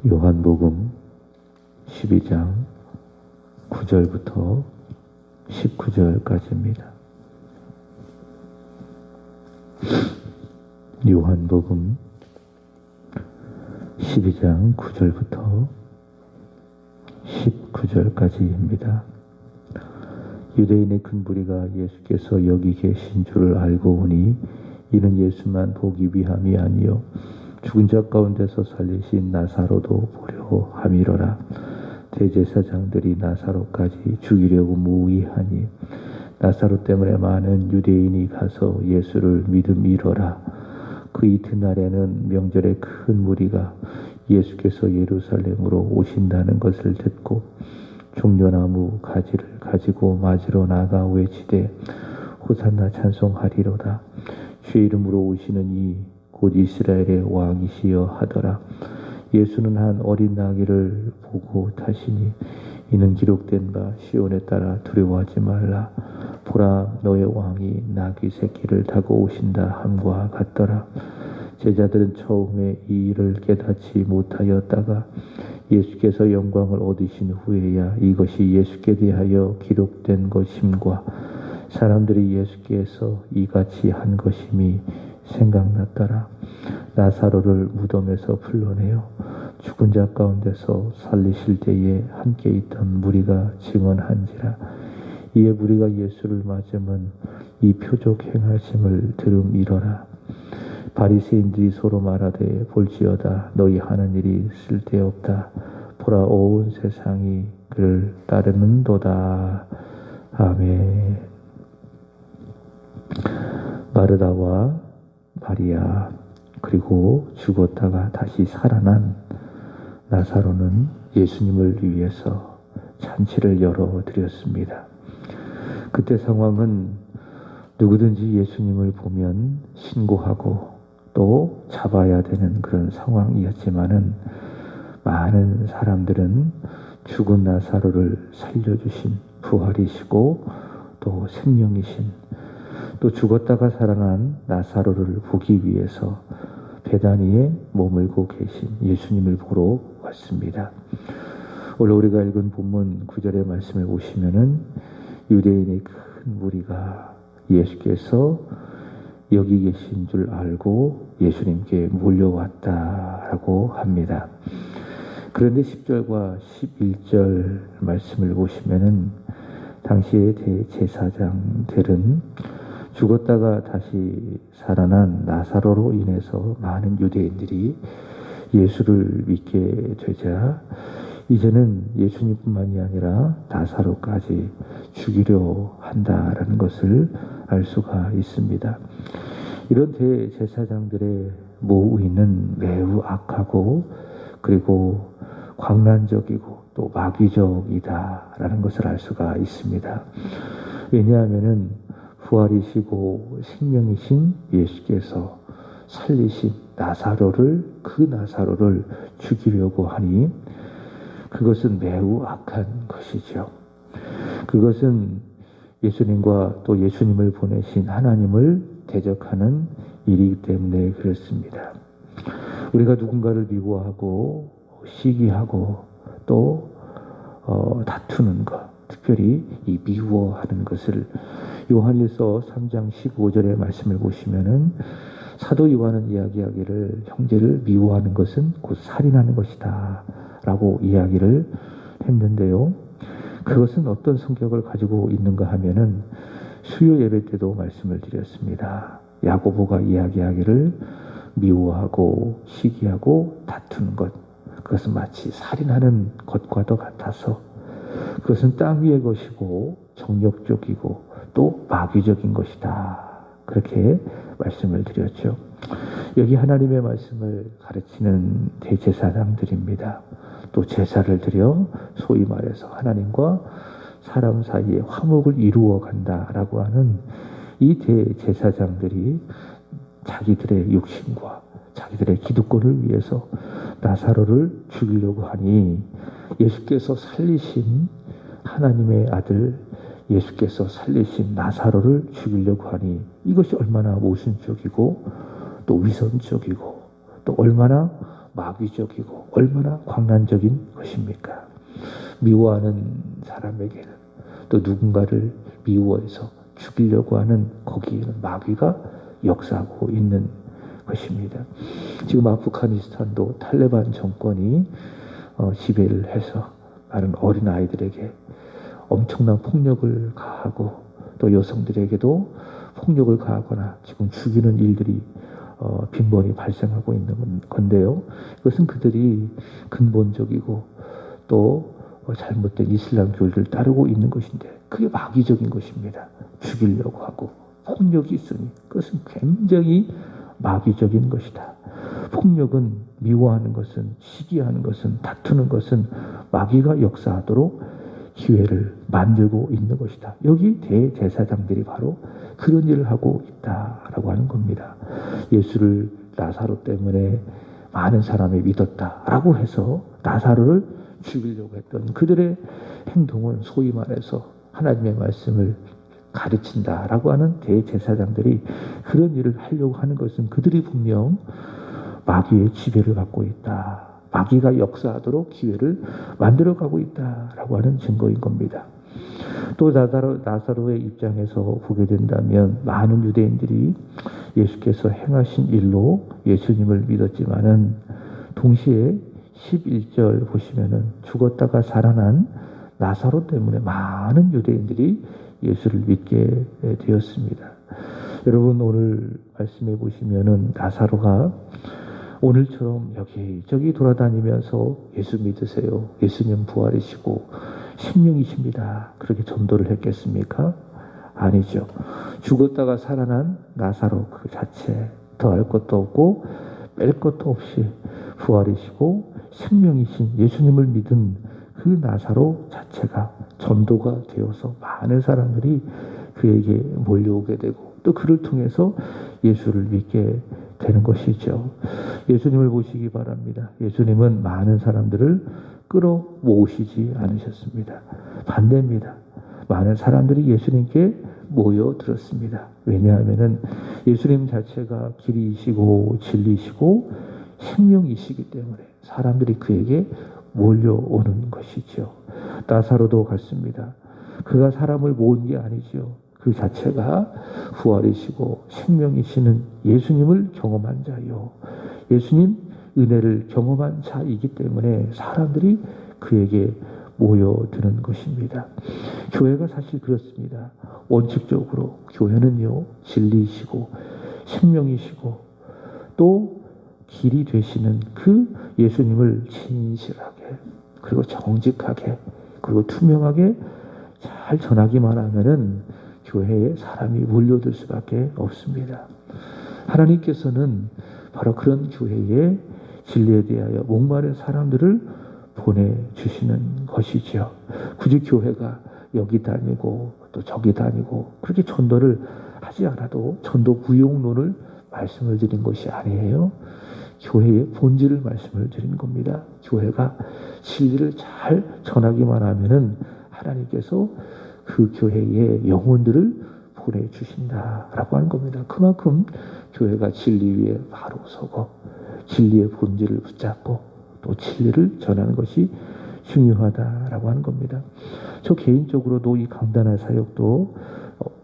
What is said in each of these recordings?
요한복음 12장 9절부터 19절까지입니다. 요한복음 12장 9절부터 19절까지입니다. 유대인의 큰 무리가 예수께서 여기 계신 줄을 알고 오니 이는 예수만 보기 위함이 아니요 죽은 자 가운데서 살리신 나사로도 보려 함이로라. 대제사장들이 나사로까지 죽이려고 무의하니 나사로 때문에 많은 유대인이 가서 예수를 믿음이로라. 그 이튿날에는 명절에 큰 무리가 예수께서 예루살렘으로 오신다는 것을 듣고 종려나무 가지를 가지고 맞으러 나가 외치되 호산나 찬송하리로다. 주의 이름으로 오시는 이 곧 이스라엘의 왕이시여 하더라. 예수는 한 어린 나귀를 보고 타시니 이는 기록된 바 시온에 따라 두려워하지 말라. 보라 너의 왕이 나귀 새끼를 타고 오신다 함과 같더라. 제자들은 처음에 이 일을 깨닫지 못하였다가 예수께서 영광을 얻으신 후에야 이것이 예수께 대하여 기록된 것임과 사람들이 예수께서 이같이 한 것임이 생각났더라. 나사로를 무덤에서 풀러내어 죽은 자 가운데서 살리실 때에 함께 있던 무리가 증언한지라. 이에 무리가 예수를 맞으면 이 표적 행하심을 들음이러라. 바리새인들이 서로 말하되 볼지어다 너희 하는 일이 쓸데없다. 보라 온 세상이 그를 따르는도다. 아멘. 마르다와 마리아 그리고 죽었다가 다시 살아난 나사로는 예수님을 위해서 잔치를 열어드렸습니다. 그때 상황은 누구든지 예수님을 보면 신고하고 또 잡아야 되는 그런 상황이었지만은 많은 사람들은 죽은 나사로를 살려주신 부활이시고 또 생명이신 또 죽었다가 살아난 나사로를 보기 위해서 베다니에 머물고 계신 예수님을 보러 왔습니다. 오늘 우리가 읽은 본문 9절의 말씀을 보시면은 유대인의 큰 무리가 예수께서 여기 계신 줄 알고 예수님께 몰려왔다라고 합니다. 그런데 10절과 11절 말씀을 보시면은 당시의 대제사장들은 죽었다가 다시 살아난 나사로로 인해서 많은 유대인들이 예수를 믿게 되자 이제는 예수님뿐만이 아니라 나사로까지 죽이려 한다라는 것을 알 수가 있습니다. 이런 대제사장들의 모의는 매우 악하고 그리고 광란적이고 또 마귀적이다라는 것을 알 수가 있습니다. 왜냐하면은 부활이시고 생명이신 예수께서 살리신 그 나사로를 죽이려고 하니 그것은 매우 악한 것이죠. 그것은 예수님과 또 예수님을 보내신 하나님을 대적하는 일이기 때문에 그렇습니다. 우리가 누군가를 미워하고 시기하고 또 다투는 것, 특별히 이 미워하는 것을 요한일서 3장 15절의 말씀을 보시면은 사도 요한은 이야기하기를 형제를 미워하는 것은 곧 살인하는 것이다 라고 이야기를 했는데요. 그것은 어떤 성격을 가지고 있는가 하면은 수요 예배 때도 말씀을 드렸습니다. 야고보가 이야기하기를 미워하고 시기하고 다투는 것, 그것은 마치 살인하는 것과도 같아서 그것은 땅 위의 것이고 정욕적이고 또 마귀적인 것이다. 그렇게 말씀을 드렸죠. 여기 하나님의 말씀을 가르치는 대제사장들입니다. 또 제사를 드려 소위 말해서 하나님과 사람 사이에 화목을 이루어 간다라고 하는 이 대제사장들이 자기들의 욕심과 자기들의 기득권을 위해서 나사로를 죽이려고 하니 예수께서 살리신 하나님의 아들 예수께서 살리신 나사로를 죽이려고 하니 이것이 얼마나 모순적이고 또 위선적이고 또 얼마나 마귀적이고 얼마나 광란적인 것입니까? 미워하는 사람에게는 또 누군가를 미워해서 죽이려고 하는 거기에는 마귀가 역사하고 있는 것입니다. 지금 아프가니스탄도 탈레반 정권이 지배를 해서 많은 어린아이들에게 엄청난 폭력을 가하고 또 여성들에게도 폭력을 가하거나 지금 죽이는 일들이 빈번히 발생하고 있는 건데요. 이것은 그들이 근본적이고 또 잘못된 이슬람 교리를 따르고 있는 것인데 그게 마귀적인 것입니다. 죽이려고 하고 폭력이 있으니 그것은 굉장히 마귀적인 것이다. 폭력은 미워하는 것은 시기하는 것은 다투는 것은 마귀가 역사하도록 기회를 만들고 있는 것이다. 여기 대제사장들이 바로 그런 일을 하고 있다라고 하는 겁니다. 예수를 나사로 때문에 많은 사람이 믿었다라고 해서 나사로를 죽이려고 했던 그들의 행동은 소위 말해서 하나님의 말씀을 가르친다라고 하는 대제사장들이 그런 일을 하려고 하는 것은 그들이 분명 마귀의 지배를 받고 있다. 마귀가 역사하도록 기회를 만들어가고 있다라고 하는 증거인 겁니다. 또 나사로의 입장에서 보게 된다면 많은 유대인들이 예수께서 행하신 일로 예수님을 믿었지만은 동시에 11절 보시면은 죽었다가 살아난 나사로 때문에 많은 유대인들이 예수를 믿게 되었습니다. 여러분 오늘 말씀해 보시면은 나사로가 오늘처럼 여기저기 돌아다니면서 예수 믿으세요. 예수님 부활이시고 생명이십니다. 그렇게 전도를 했겠습니까? 아니죠. 죽었다가 살아난 나사로 그 자체 더할 것도 없고 뺄 것도 없이 부활이시고 생명이신 예수님을 믿은 그 나사로 자체가 전도가 되어서 많은 사람들이 그에게 몰려오게 되고 또 그를 통해서 예수를 믿게 되는 것이죠. 예수님을 보시기 바랍니다. 예수님은 많은 사람들을 끌어모으시지 않으셨습니다. 반대입니다. 많은 사람들이 예수님께 모여들었습니다. 왜냐하면 예수님 자체가 길이시고 진리시고 생명이시기 때문에 사람들이 그에게 몰려오는 것이죠. 나사로도 같습니다. 그가 사람을 모은 게 아니죠. 그 자체가 부활이시고 생명이시는 예수님을 경험한 자요. 예수님 은혜를 경험한 자이기 때문에 사람들이 그에게 모여드는 것입니다. 교회가 사실 그렇습니다. 원칙적으로 교회는요, 진리이시고 생명이시고 또 길이 되시는 그 예수님을 진실하게 그리고 정직하게 그리고 투명하게 잘 전하기만 하면은 교회에 사람이 몰려들 수밖에 없습니다. 하나님께서는 바로 그런 교회에 진리에 대하여 목마른 사람들을 보내주시는 것이죠. 굳이 교회가 여기 다니고 또 저기 다니고 그렇게 전도를 하지 않아도 전도 구용론을 말씀을 드린 것이 아니에요. 교회의 본질을 말씀을 드린 겁니다. 교회가 진리를 잘 전하기만 하면은 하나님께서 그 교회의 영혼들을 보내주신다라고 하는 겁니다. 그만큼 교회가 진리 위에 바로 서고 진리의 본질을 붙잡고 또 진리를 전하는 것이 중요하다라고 하는 겁니다. 저 개인적으로도 이 강단의 사역도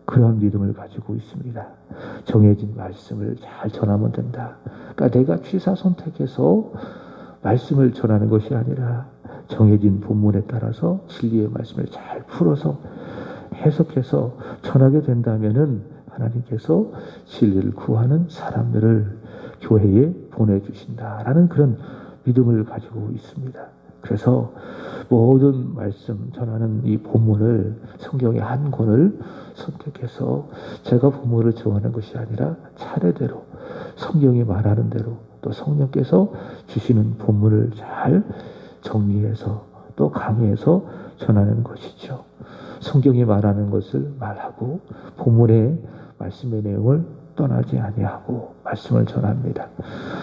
그런 믿음을 가지고 있습니다. 정해진 말씀을 잘 전하면 된다. 그러니까 내가 취사 선택해서 말씀을 전하는 것이 아니라 정해진 본문에 따라서 진리의 말씀을 잘 풀어서 해석해서 전하게 된다면은 하나님께서 진리를 구하는 사람들을 교회에 보내주신다라는 그런 믿음을 가지고 있습니다. 그래서 모든 말씀 전하는 이 본문을 성경의 한 권을 선택해서 제가 본문을 정하는 것이 아니라 차례대로 성경이 말하는 대로 또 성령께서 주시는 본문을 잘 정리해서 또 강의해서 전하는 것이죠. 성경이 말하는 것을 말하고 본문의 말씀의 내용을 떠나지 아니하고 말씀을 전합니다.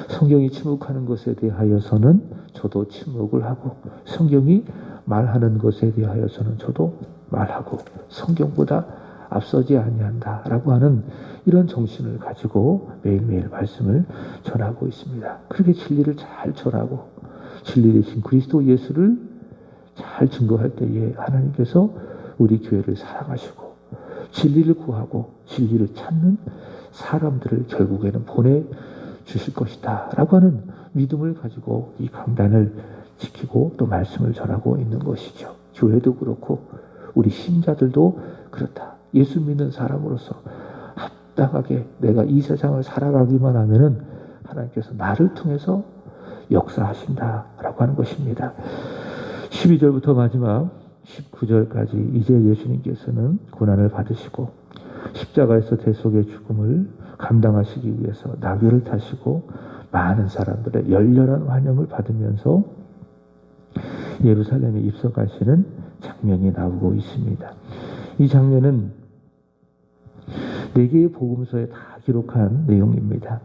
성경이 침묵하는 것에 대하여서는 저도 침묵을 하고 성경이 말하는 것에 대하여서는 저도 말하고 성경보다 앞서지 아니한다라고 하는 이런 정신을 가지고 매일매일 말씀을 전하고 있습니다. 그렇게 진리를 잘 전하고 진리 되신 그리스도 예수를 잘 증거할 때에 하나님께서 우리 교회를 사랑하시고 진리를 구하고 진리를 찾는 사람들을 결국에는 보내주실 것이다 라고 하는 믿음을 가지고 이 강단을 지키고 또 말씀을 전하고 있는 것이죠. 교회도 그렇고 우리 신자들도 그렇다. 예수 믿는 사람으로서 합당하게 내가 이 세상을 살아가기만 하면은 하나님께서 나를 통해서 역사하신다라고 하는 것입니다. 12절부터 마지막 19절까지 이제 예수님께서는 고난을 받으시고 십자가에서 대속의 죽음을 감당하시기 위해서 나귀를 타시고 많은 사람들의 열렬한 환영을 받으면서 예루살렘에 입성하시는 장면이 나오고 있습니다. 이 장면은 4개의 복음서에 다 기록한 내용입니다.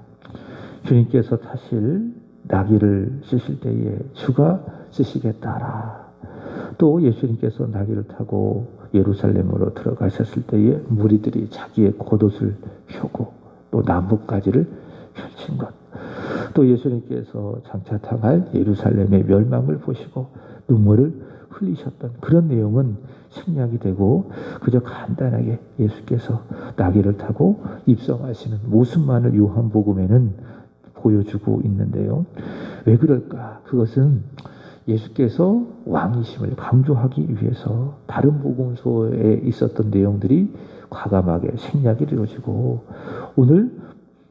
주님께서 타실 나귀를 쓰실 때에 주가 쓰시겠다라. 또 예수님께서 나귀를 타고 예루살렘으로 들어가셨을 때에 무리들이 자기의 겉옷을 펴고 또 나뭇가지를 펼친 것. 또 예수님께서 장차 당할 예루살렘의 멸망을 보시고 눈물을 흘리셨던 그런 내용은 생략이 되고 그저 간단하게 예수께서 나귀를 타고 입성하시는 모습만을 요한복음에는 보여주고 있는데요. 왜 그럴까? 그것은 예수께서 왕이심을 강조하기 위해서 다른 복음서에 있었던 내용들이 과감하게 생략이 되어지고 오늘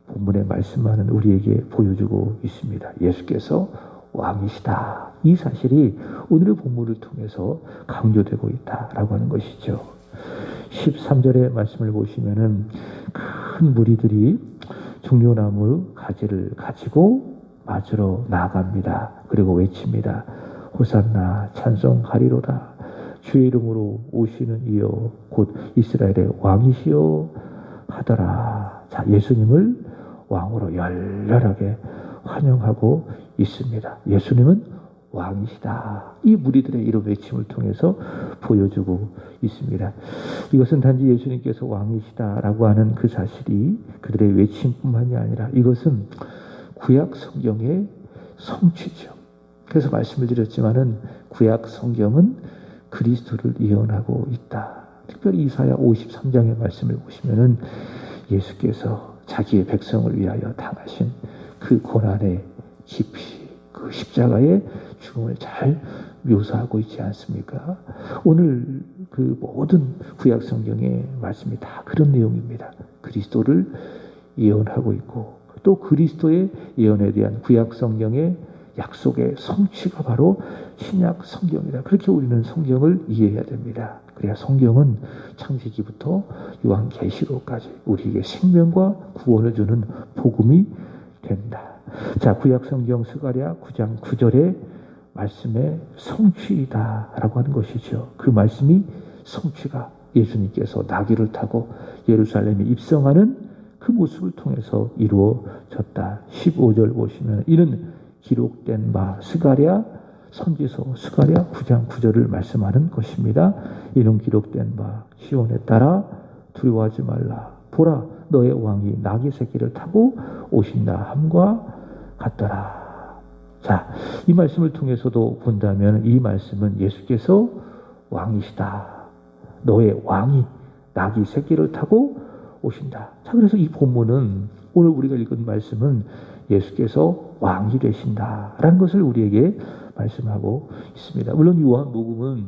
본문의 말씀만은 우리에게 보여주고 있습니다. 예수께서 왕이시다. 이 사실이 오늘의 본문을 통해서 강조되고 있다라고 하는 것이죠. 13절의 말씀을 보시면은 큰 무리들이 종려나무 가지를 가지고 맞으러 나아갑니다. 그리고 외칩니다. 호산나 찬송하리로다. 주의 이름으로 오시는 이여 곧 이스라엘의 왕이시여 하더라. 자, 예수님을 왕으로 열렬하게 환영하고 있습니다. 예수님은 왕이시다. 이 무리들의 이런 외침을 통해서 보여주고 있습니다. 이것은 단지 예수님께서 왕이시다라고 하는 그 사실이 그들의 외침뿐만이 아니라 이것은 구약 성경의 성취죠. 그래서 말씀을 드렸지만은 구약 성경은 그리스도를 예언하고 있다. 특별히 이사야 53장의 말씀을 보시면은 예수께서 자기의 백성을 위하여 당하신 그 고난의 깊이 그 십자가의 죽음을 잘 묘사하고 있지 않습니까? 오늘 그 모든 구약 성경의 말씀이 다 그런 내용입니다. 그리스도를 예언하고 있고 또 그리스도의 예언에 대한 구약 성경의 약속의 성취가 바로 신약 성경이다. 그렇게 우리는 성경을 이해해야 됩니다. 그래야 성경은 창세기부터 요한계시록까지 우리에게 생명과 구원을 주는 복음이 된다. 자, 구약 성경 스가랴 9장 9절의 말씀의 성취이다라고 하는 것이죠. 그 말씀이 성취가 예수님께서 나귀를 타고 예루살렘에 입성하는 그 모습을 통해서 이루어졌다. 15절 보시면 이는 기록된 바 스가랴 선지서 스가랴 9장 9절을 말씀하는 것입니다. 이는 기록된 바 시온에 따라 두려워하지 말라. 보라 너의 왕이 나귀 새끼를 타고 오신다 함과 같더라. 자, 이 말씀을 통해서도 본다면 이 말씀은 예수께서 왕이시다. 너의 왕이 나귀 새끼를 타고 오신다. 자, 그래서 이 본문은 오늘 우리가 읽은 말씀은 예수께서 왕이 되신다라는 것을 우리에게 말씀하고 있습니다. 물론 요한복음은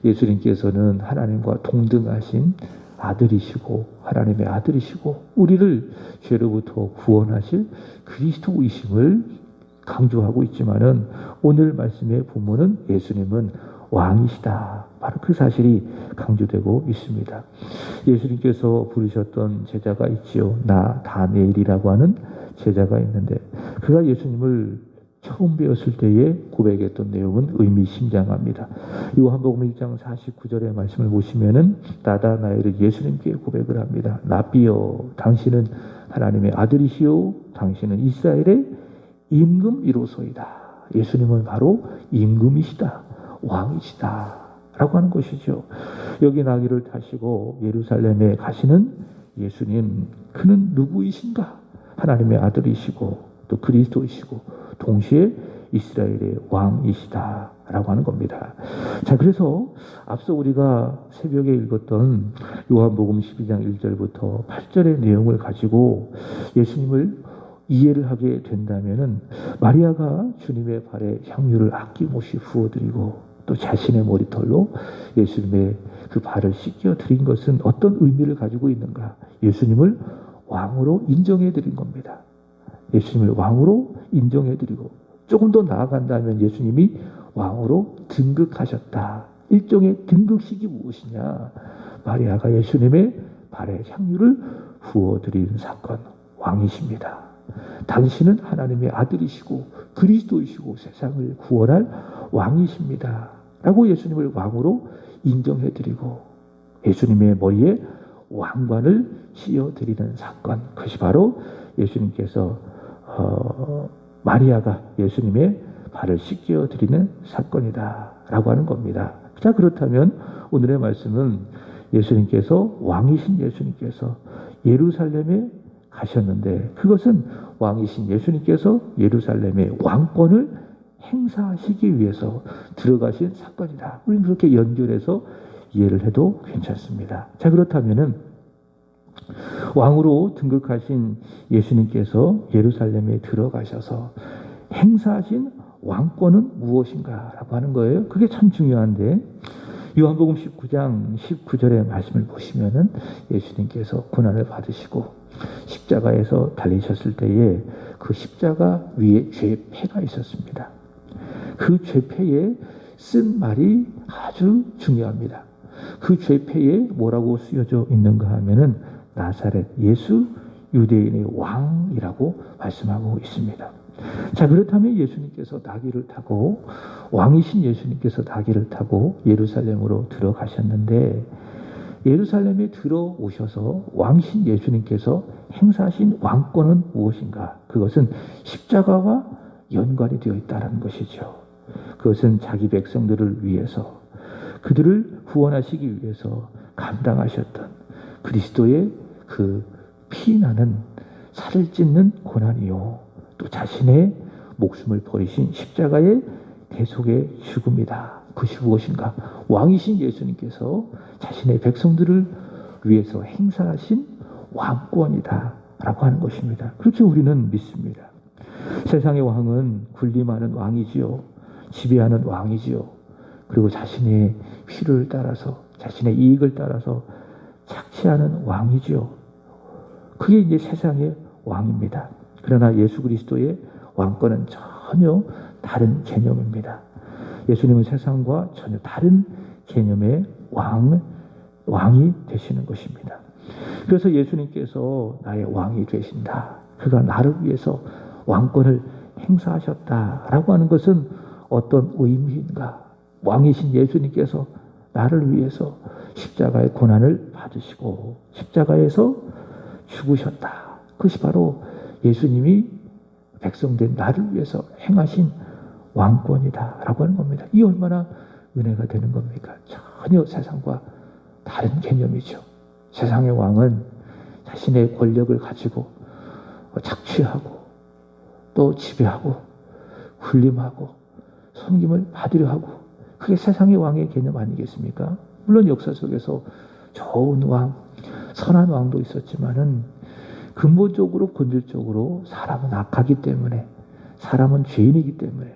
예수님께서는 하나님과 동등하신 아들이시고 하나님의 아들이시고 우리를 죄로부터 구원하실 그리스도이심을 강조하고 있지만은 오늘 말씀의 본문은 예수님은 왕이시다. 바로 그 사실이 강조되고 있습니다. 예수님께서 부르셨던 제자가 있지요. 나다니엘이라고 하는 제자가 있는데 그가 예수님을 처음 배웠을 때에 고백했던 내용은 의미심장합니다. 요한복음 1장 49절의 말씀을 보시면은 나다나엘은 예수님께 고백을 합니다. 라비여, 당신은 하나님의 아들이시요, 당신은 이스라엘의 임금이로소이다. 예수님은 바로 임금이시다, 왕이시다 라고 하는 것이죠. 여기 나귀를 타시고 예루살렘에 가시는 예수님, 그는 누구이신가? 하나님의 아들이시고 또 그리스도이시고 동시에 이스라엘의 왕이시다 라고 하는 겁니다. 자, 그래서 앞서 우리가 새벽에 읽었던 요한복음 12장 1절부터 8절의 내용을 가지고 예수님을 이해를 하게 된다면은, 마리아가 주님의 발에 향유를 아낌없이 부어드리고 또 자신의 머리털로 예수님의 그 발을 씻겨 드린 것은 어떤 의미를 가지고 있는가? 예수님을 왕으로 인정해 드린 겁니다. 예수님을 왕으로 인정해 드리고, 조금 더 나아간다면 예수님이 왕으로 등극하셨다. 일종의 등극식이 무엇이냐? 마리아가 예수님의 발에 향유를 부어드린 사건, 왕이십니다. 당신은 하나님의 아들이시고 그리스도이시고 세상을 구원할 왕이십니다. 라고 예수님을 왕으로 인정해드리고 예수님의 머리에 왕관을 씌워드리는 사건, 그것이 바로 예수님께서 마리아가 예수님의 발을 씻겨드리는 사건이다 라고 하는 겁니다. 자, 그렇다면 오늘의 말씀은 예수님께서, 왕이신 예수님께서 예루살렘에 가셨는데, 그것은 왕이신 예수님께서 예루살렘의 왕권을 행사하시기 위해서 들어가신 사건이다. 우리는 그렇게 연결해서 이해를 해도 괜찮습니다. 자, 그렇다면은 왕으로 등극하신 예수님께서 예루살렘에 들어가셔서 행사하신 왕권은 무엇인가라고 하는 거예요. 그게 참 중요한데, 요한복음 19장 19절의 말씀을 보시면은 예수님께서 고난을 받으시고 십자가에서 달리셨을 때에 그 십자가 위에 죄패가 있었습니다. 그 죄패에 쓴 말이 아주 중요합니다. 그 죄패에 뭐라고 쓰여져 있는가 하면은 나사렛 예수 유대인의 왕이라고 말씀하고 있습니다. 자, 그렇다면 예수님께서 나귀를 타고, 왕이신 예수님께서 나귀를 타고 예루살렘으로 들어가셨는데, 예루살렘에 들어오셔서 왕이신 예수님께서 행사하신 왕권은 무엇인가? 그것은 십자가와 연관이 되어 있다는 것이죠. 그것은 자기 백성들을 위해서, 그들을 구원하시기 위해서 감당하셨던 그리스도의 그 피나는 살을 찢는 고난이요, 또 자신의 목숨을 버리신 십자가의 대속의 죽음이다. 그것이 무엇인가? 왕이신 예수님께서 자신의 백성들을 위해서 행사하신 왕권이다 라고 하는 것입니다. 그렇게 우리는 믿습니다. 세상의 왕은 군림하는 왕이지요. 지배하는 왕이지요. 그리고 자신의 필요를 따라서, 자신의 이익을 따라서 착취하는 왕이지요. 그게 이제 세상의 왕입니다. 그러나 예수 그리스도의 왕권은 전혀 다른 개념입니다. 예수님은 세상과 전혀 다른 개념의 왕이 되시는 것입니다. 그래서 예수님께서 나의 왕이 되신다, 그가 나를 위해서 왕권을 행사하셨다라고 하는 것은 어떤 의미인가? 왕이신 예수님께서 나를 위해서 십자가의 고난을 받으시고 십자가에서 죽으셨다. 그것이 바로 예수님이 백성된 나를 위해서 행하신 왕권이다 라고 하는 겁니다. 이 얼마나 은혜가 되는 겁니까? 전혀 세상과 다른 개념이죠. 세상의 왕은 자신의 권력을 가지고 착취하고 또 지배하고 군림하고 섬김을 받으려 하고, 그게 세상의 왕의 개념 아니겠습니까? 물론 역사 속에서 좋은 왕, 선한 왕도 있었지만은 근본적으로 본질적으로 사람은 악하기 때문에, 사람은 죄인이기 때문에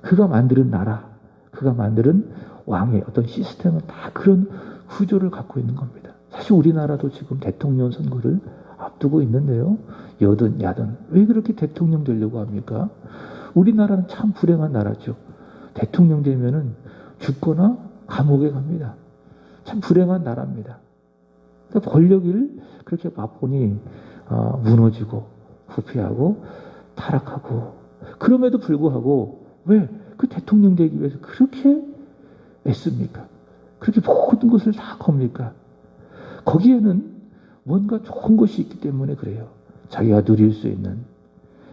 그가 만드는 나라, 그가 만드는 왕의 어떤 시스템은 다 그런 구조를 갖고 있는 겁니다. 사실 우리나라도 지금 대통령 선거를 앞두고 있는데요, 여든 야든 왜 그렇게 대통령 되려고 합니까? 우리나라는 참 불행한 나라죠. 대통령 되면은 죽거나 감옥에 갑니다. 참 불행한 나라입니다. 그러니까 권력을 그렇게 맛보니 무너지고 부패하고 타락하고, 그럼에도 불구하고 왜 그 대통령 되기 위해서 그렇게 애씁니까? 그렇게 모든 것을 다 겁니까? 거기에는 뭔가 좋은 것이 있기 때문에 그래요. 자기가 누릴 수 있는,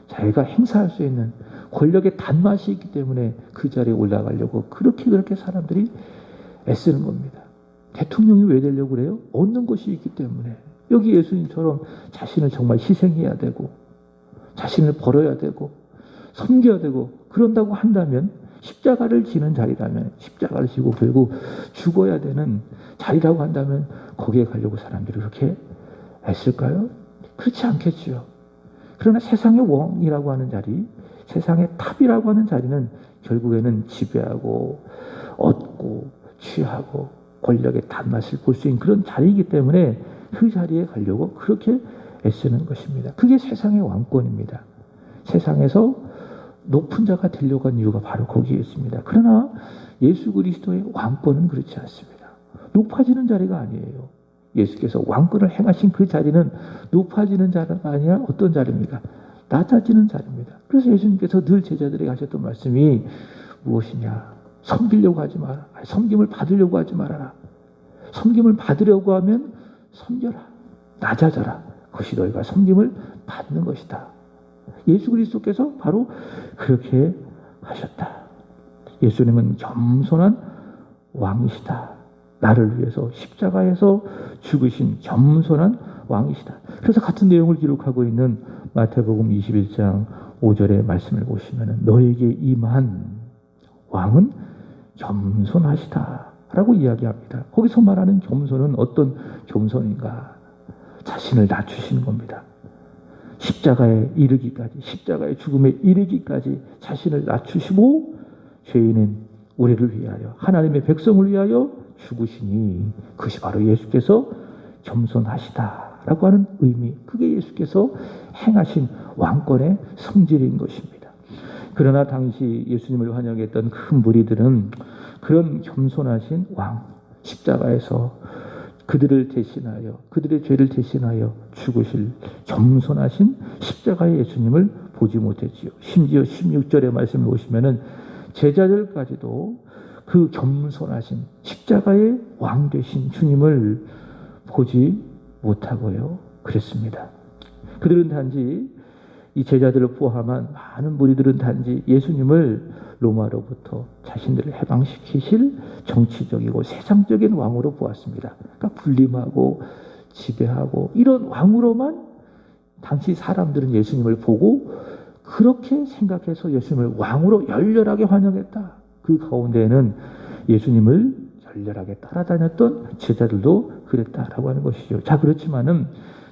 자기가 행사할 수 있는 권력의 단맛이 있기 때문에 그 자리에 올라가려고 그렇게 사람들이 애쓰는 겁니다. 대통령이 왜 되려고 그래요? 얻는 것이 있기 때문에. 여기 예수님처럼 자신을 정말 희생해야 되고 자신을 버려야 되고 섬겨야 되고 그런다고 한다면 십자가를 지는 자리라면 십자가를 지고 결국 죽어야 되는 자리라고 한다면 거기에 가려고 사람들이 그렇게 애쓸까요? 그렇지 않겠지요. 그러나 세상의 왕이라고 하는 자리, 세상의 탑이라고 하는 자리는 결국에는 지배하고 얻고 취하고 권력의 단맛을 볼 수 있는 그런 자리이기 때문에 그 자리에 가려고 그렇게 애쓰는 것입니다. 그게 세상의 왕권입니다. 세상에서 높은 자가 되려고 한 이유가 바로 거기에 있습니다. 그러나 예수 그리스도의 왕권은 그렇지 않습니다. 높아지는 자리가 아니에요. 예수께서 왕권을 행하신 그 자리는 높아지는 자리가 아니라 어떤 자리입니까? 낮아지는 자리입니다. 그래서 예수님께서 늘 제자들에게 하셨던 말씀이 무엇이냐? 섬기려고 하지 마라. 섬김을 받으려고 하지 말아라. 섬김을 받으려고 하면 섬겨라. 낮아져라. 그것이 너희가 섬김을 받는 것이다. 예수 그리스도께서 바로 그렇게 하셨다. 예수님은 겸손한 왕이시다. 나를 위해서 십자가에서 죽으신 겸손한 왕이시다. 그래서 같은 내용을 기록하고 있는 마태복음 21장 5절의 말씀을 보시면 너에게 임한 왕은 겸손하시다 라고 이야기합니다. 거기서 말하는 겸손은 어떤 겸손인가? 자신을 낮추시는 겁니다. 십자가에 이르기까지, 십자가의 죽음에 이르기까지 자신을 낮추시고 죄인인 우리를 위하여, 하나님의 백성을 위하여 죽으시니 그것이 바로 예수께서 겸손하시다라고 하는 의미, 그게 예수께서 행하신 왕권의 성질인 것입니다. 그러나 당시 예수님을 환영했던 큰 무리들은 그런 겸손하신 왕, 십자가에서 그들을 대신하여, 그들의 죄를 대신하여 죽으실 겸손하신 십자가의 예수님을 보지 못했지요. 심지어 16절의 말씀을 보시면은 제자들까지도 그 겸손하신 십자가의 왕 되신 주님을 보지 못하고요. 그랬습니다. 그들은 단지 이 제자들을 포함한 많은 무리들은 단지 예수님을 로마로부터 자신들을 해방시키실 정치적이고 세상적인 왕으로 보았습니다. 그러니까 군림하고 지배하고 이런 왕으로만 당시 사람들은 예수님을 보고 그렇게 생각해서 예수님을 왕으로 열렬하게 환영했다. 그 가운데에는 예수님을 열렬하게 따라다녔던 제자들도 그랬다라고 하는 것이죠. 자, 그렇지만은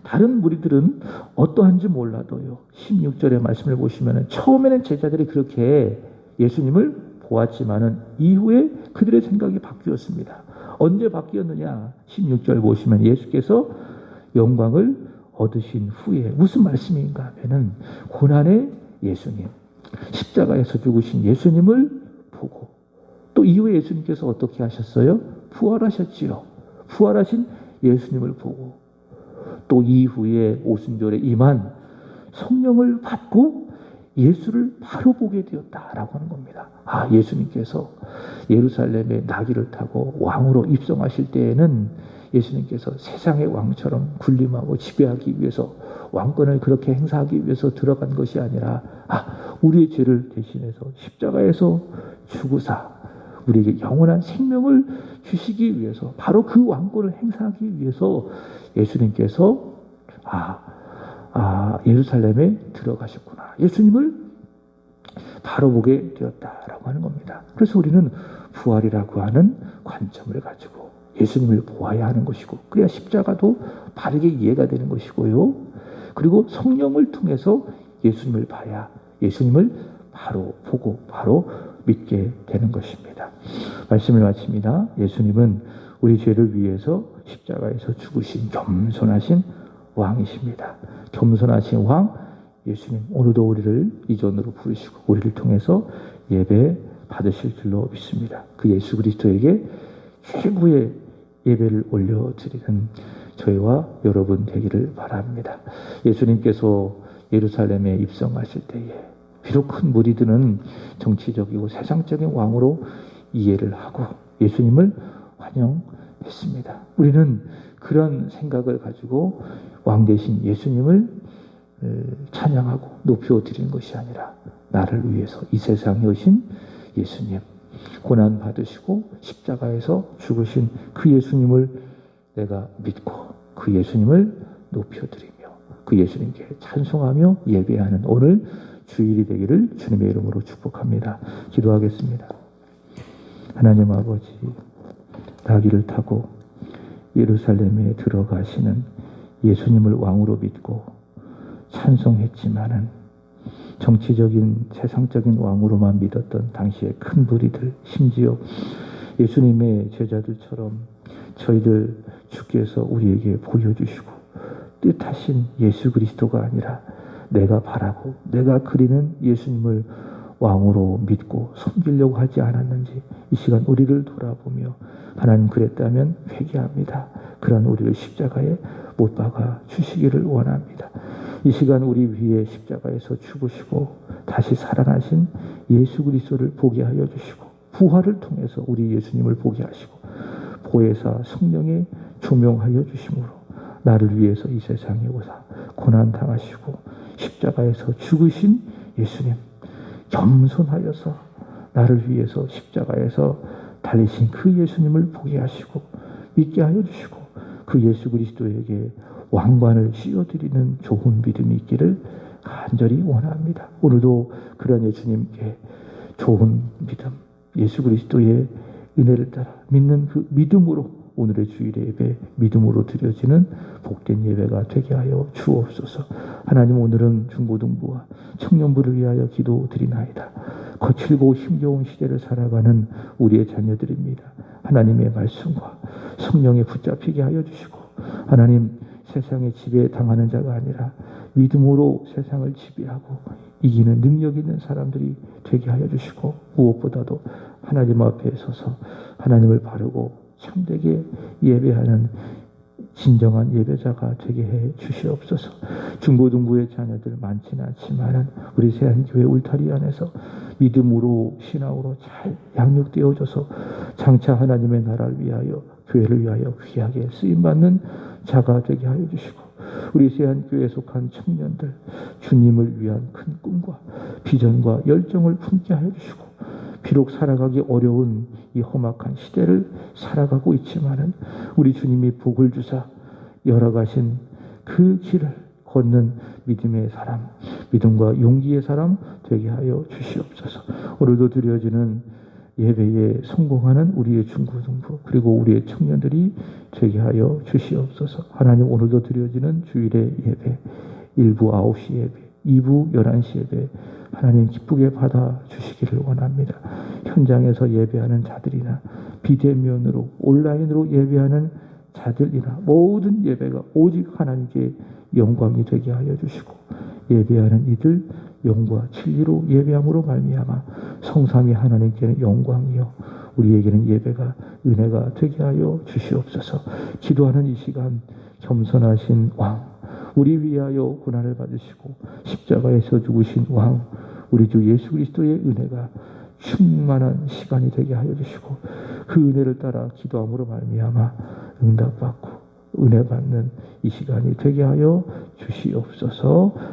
다른 무리들은 어떠한지 몰라도요. 16절의 말씀을 보시면 처음에는 제자들이 그렇게 예수님을 보았지만은 이후에 그들의 생각이 바뀌었습니다. 언제 바뀌었느냐? 16절 보시면 예수께서 영광을 얻으신 후에 무슨 말씀인가 하면은 고난의 예수님, 십자가에서 죽으신 예수님을 보고 또 이후에 예수님께서 어떻게 하셨어요? 부활하셨지요. 부활하신 예수님을 보고 또 이후에 오순절에 임한 성령을 받고 예수를 바로 보게 되었다라고 하는 겁니다. 아, 예수님께서 예루살렘에 나귀를 타고 왕으로 입성하실 때에는 예수님께서 세상의 왕처럼 군림하고 지배하기 위해서 왕권을 그렇게 행사하기 위해서 들어간 것이 아니라 우리의 죄를 대신해서 십자가에서 죽으사 우리에게 영원한 생명을 주시기 위해서 바로 그 왕권을 행사하기 위해서 예수님께서 예루살렘에 들어가셨구나. 예수님을 바로 보게 되었다라고 하는 겁니다. 그래서 우리는 부활이라고 하는 관점을 가지고 예수님을 보아야 하는 것이고 그래야 십자가도 바르게 이해가 되는 것이고요. 그리고 성령을 통해서 예수님을 봐야 예수님을 바로 보고 바로 믿게 되는 것입니다. 말씀을 마칩니다. 예수님은 우리 죄를 위해서 십자가에서 죽으신 겸손하신 왕이십니다. 겸손하신 왕 예수님 오늘도 우리를 이전으로 부르시고 우리를 통해서 예배 받으실 줄로 믿습니다. 그 예수 그리스도에게 최고의 예배를 올려드리는 저희와 여러분 되기를 바랍니다. 예수님께서 예루살렘에 입성하실 때에 비록 큰 무리들은 정치적이고 세상적인 왕으로 이해를 하고 예수님을 환영했습니다. 우리는 그런 생각을 가지고 왕 대신 예수님을 찬양하고 높여드리는 것이 아니라 나를 위해서 이 세상에 오신 예수님, 고난 받으시고 십자가에서 죽으신 그 예수님을 내가 믿고 그 예수님을 높여드리며 그 예수님께 찬송하며 예배하는 오늘 주일이 되기를 주님의 이름으로 축복합니다. 기도하겠습니다. 하나님 아버지, 나귀를 타고 예루살렘에 들어가시는 예수님을 왕으로 믿고 찬송했지만은 정치적인 세상적인 왕으로만 믿었던 당시의 큰 무리들, 심지어 예수님의 제자들처럼 저희들 주께서 우리에게 보여주시고 뜻하신 예수 그리스도가 아니라 내가 바라고 내가 그리는 예수님을 왕으로 믿고 섬기려고 하지 않았는지 이 시간 우리를 돌아보며 하나님 그랬다면 회개합니다. 그런 우리를 십자가에 못 박아 주시기를 원합니다. 이 시간 우리 위에 십자가에서 죽으시고 다시 살아나신 예수 그리스도를 보게 하여 주시고 부활을 통해서 우리 예수님을 보게 하시고 보혜사 성령에 조명하여 주심으로 나를 위해서 이 세상에 오사 고난 당하시고 십자가에서 죽으신 예수님 겸손하여서 나를 위해서 십자가에서 달리신 그 예수님을 보게 하시고 믿게 하여 주시고 그 예수 그리스도에게 왕관을 씌워드리는 좋은 믿음이 있기를 간절히 원합니다. 오늘도 그런 예수님께 좋은 믿음, 예수 그리스도의 은혜를 따라 믿는 그 믿음으로 오늘의 주일의 예배 믿음으로 드려지는 복된 예배가 되게 하여 주옵소서. 하나님 오늘은 중고등부와 청년부를 위하여 기도드리나이다. 거칠고 힘겨운 시대를 살아가는 우리의 자녀들입니다. 하나님의 말씀과 성령에 붙잡히게 하여 주시고 하나님 세상의 지배에 당하는 자가 아니라 믿음으로 세상을 지배하고 이기는 능력 있는 사람들이 되게 하여 주시고 무엇보다도 하나님 앞에 서서 하나님을 바르고 참되게 예배하는 진정한 예배자가 되게 해 주시옵소서. 중고등부의 자녀들 많지는 않지만 우리 세안교회 울타리 안에서 믿음으로 신앙으로 잘 양육되어져서 장차 하나님의 나라를 위하여 교회를 위하여 귀하게 쓰임받는 자가 되게 하여 주시고 우리 세안교회에 속한 청년들 주님을 위한 큰 꿈과 비전과 열정을 품게 하여 주시고 비록 살아가기 어려운 이 험악한 시대를 살아가고 있지만은 우리 주님이 복을 주사 열어가신 그 길을 걷는 믿음의 사람, 믿음과 용기의 사람 되게 하여 주시옵소서. 오늘도 드려지는 예배에 성공하는 우리의 중고등부 그리고 우리의 청년들이 되게 하여 주시옵소서. 하나님 오늘도 드려지는 주일의 예배 1부 9시 예배 2부 11시 예배 하나님 기쁘게 받아 주시기를 원합니다. 현장에서 예배하는 자들이나 비대면으로 온라인으로 예배하는 자들이나 모든 예배가 오직 하나님께 영광이 되게 하여 주시고 예배하는 이들 영과 진리로 예배함으로 말미암아 성삼위 하나님께는 영광이요 우리에게는 예배가 은혜가 되게 하여 주시옵소서. 기도하는 이 시간 겸손하신 왕 우리 위하여 고난을 받으시고 십자가에서 죽으신 왕 우리 주 예수 그리스도의 은혜가 충만한 시간이 되게 하여 주시고 그 은혜를 따라 기도함으로 말미암아 응답받고 은혜 받는 이 시간이 되게 하여 주시옵소서.